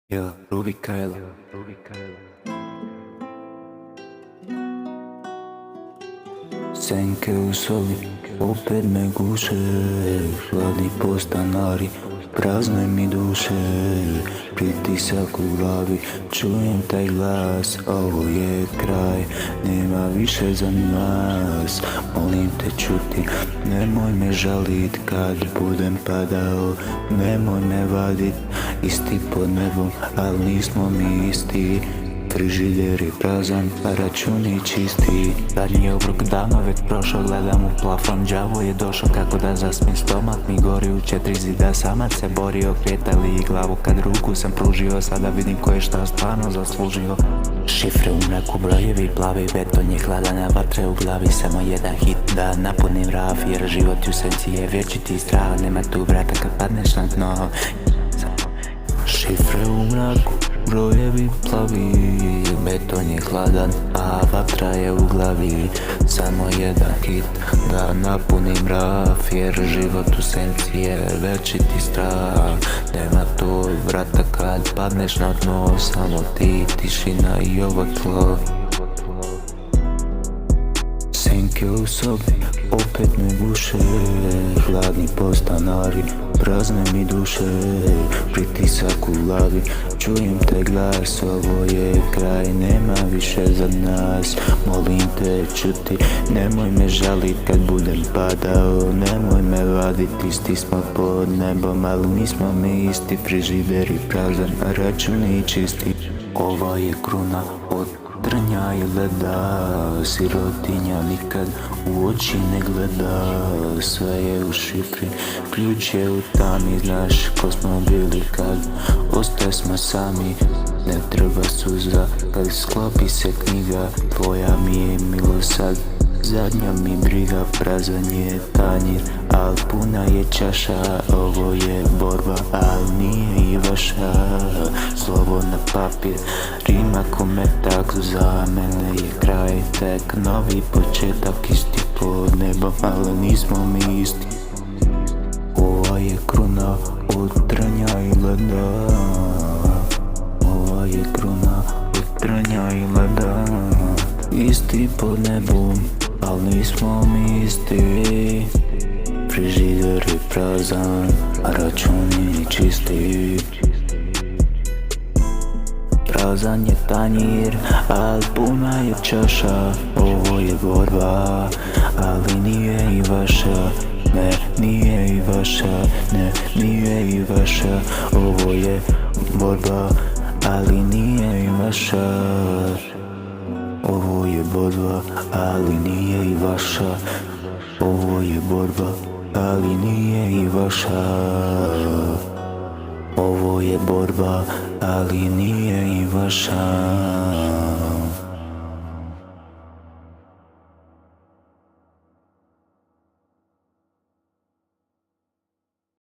Ja, Ruby Kajla. Senke u sobi, opet me guše, hladni postanari, praznoj mi duše, pritisak u glavi, čujem taj glas, ovo je kraj, nema više za nas, molim te čuti, nemoj me žalit kad budem padao, nemoj me vadit, isti pod nebom, al nismo mi isti. Frižider je prazan, a računi čisti. Zadnji obrok davno već prošao, gledam u plafon, đavo je došao kako da zasmijem. Stomak mi gori u 4 zida, samac se borio, kretali i glavu kad ruku sam pružio. Sada vidim ko je šta stvarno zaslužio. Šifre u mraku, brojevi plavi, beton je hladan, a vatre u glavi, samo jedan hit da napunim raf, jer život u senci je vječiti strah. Nema tu vrata kad padneš na dno. Šifre u mraku, brojevi plavi, beton je hladan, a vatra je u glavi, samo jedan hit da napunim raf, jer život u senci je večiti strah. Nema tu vrata kad padneš na dno, samo ti, tišina i ovo tlo. Senke u sobi, opet me guše, hladni postanari, prazne mi duše, pritisak u glavi, čujem te glas, ovo je kraj, nema više za nas, molim te čuti, nemoj me žalit kad budem padao, nemoj me vadit, isti smo pod nebom, ali nismo mi isti, frižider je prazan, a računi čisti. Ova je kruna od trnja i leda, sirotinja nikad u oči ne gleda, sve je u šifri, ključ je u tami, znaš ko smo bili kad ostaje smo sami, ne treba suza kad sklopi se knjiga, tvoja mi je milo sad, zadnja mi briga, prazan je tanjir, al puna je čaša, ovo je borba, al nije i vaša, slovo na papir, rima ko metak, za mene je kraj, tek novi početak, isti pod nebom, ali nismo mi isti. Ova je kruna od trnja i leda, ova je kruna od trnja i leda, isti pod nebom, al nismo mi isti. Frižider je prazan, a računi čisti. Prazan je tanjir, al puna je čaša, ovo je borba, ali nije i vaša, ne, nije i vaša, ne, nije i vaša, ovo je borba, ali nije i vaša. Ovo je borba, ali nije i vaša. Ovo je borba, ali nije i vaša. Ovo je borba, ali nije i vaša.